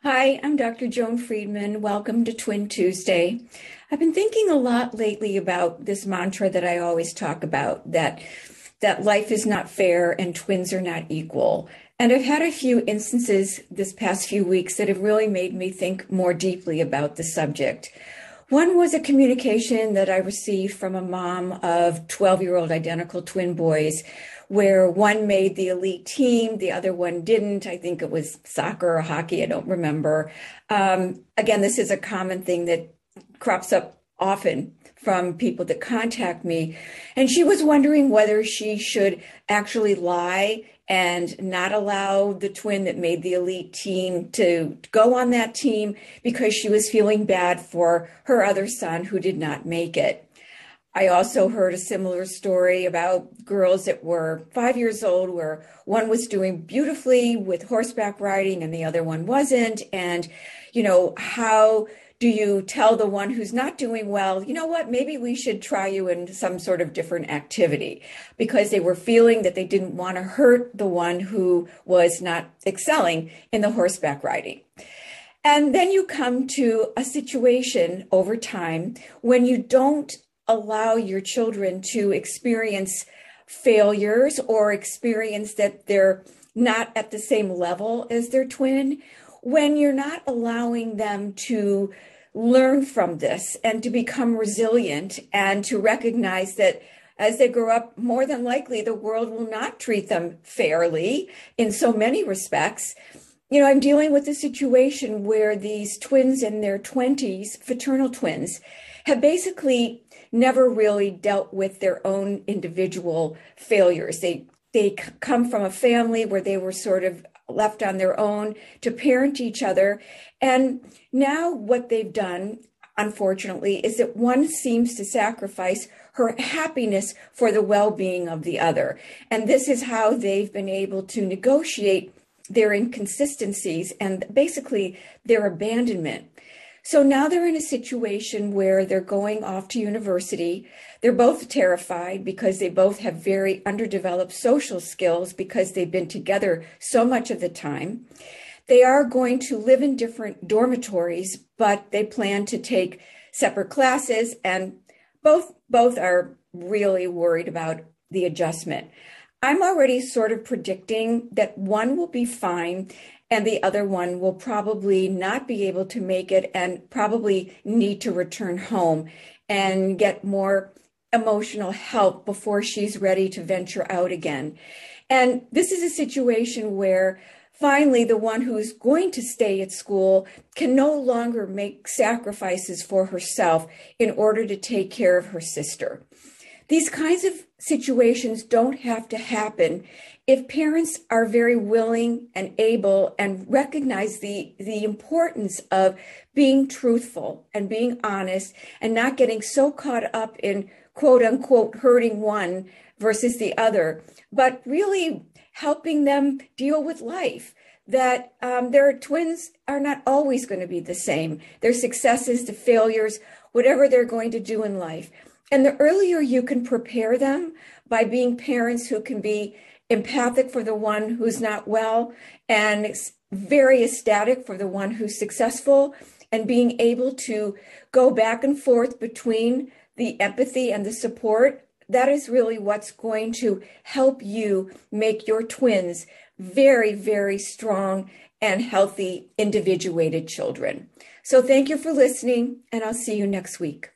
Hi, I'm Dr. Joan Friedman. Welcome to Twin Tuesday. I've been thinking a lot lately about this mantra that I always talk about, that life is not fair and twins are not equal. And I've had a few instances this past few weeks that have really made me think more deeply about the subject. One was a communication that I received from a mom of 12-year-old identical twin boys, where one made the elite team, the other one didn't. I think it was soccer or hockey, I don't remember. Again, this is a common thing that crops up often from people that contact me. And she was wondering whether she should actually lie and not allow the twin that made the elite team to go on that team because she was feeling bad for her other son who did not make it. I also heard a similar story about girls that were 5 years old, where one was doing beautifully with horseback riding and the other one wasn't. And, how do you tell the one who's not doing well, you know what, maybe we should try you in some sort of different activity, because they were feeling that they didn't want to hurt the one who was not excelling in the horseback riding. And then you come to a situation over time when you don't allow your children to experience failures or experience that they're not at the same level as their twin, when you're not allowing them to learn from this and to become resilient and to recognize that as they grow up, more than likely the world will not treat them fairly in so many respects. I'm dealing with a situation where these twins in their 20s, fraternal twins, have basically never really dealt with their own individual failures. They come from a family where they were sort of left on their own to parent each other. And now what they've done, unfortunately, is that one seems to sacrifice her happiness for the well-being of the other. And this is how they've been able to negotiate their inconsistencies and basically their abandonment. So now they're in a situation where they're going off to university. They're both terrified because they both have very underdeveloped social skills because they've been together so much of the time. They are going to live in different dormitories, but they plan to take separate classes, and both are really worried about the adjustment. I'm already sort of predicting that one will be fine and the other one will probably not be able to make it and probably need to return home and get more emotional help before she's ready to venture out again. And this is a situation where finally the one who's going to stay at school can no longer make sacrifices for herself in order to take care of her sister. These kinds of situations don't have to happen if parents are very willing and able and recognize the importance of being truthful and being honest and not getting so caught up in quote unquote hurting one versus the other, but really helping them deal with life. That their twins are not always going to be the same. Their successes, the failures, whatever they're going to do in life. And the earlier you can prepare them by being parents who can be empathic for the one who's not well and very ecstatic for the one who's successful, and being able to go back and forth between the empathy and the support, that is really what's going to help you make your twins very, very strong and healthy, individuated children. So thank you for listening, and I'll see you next week.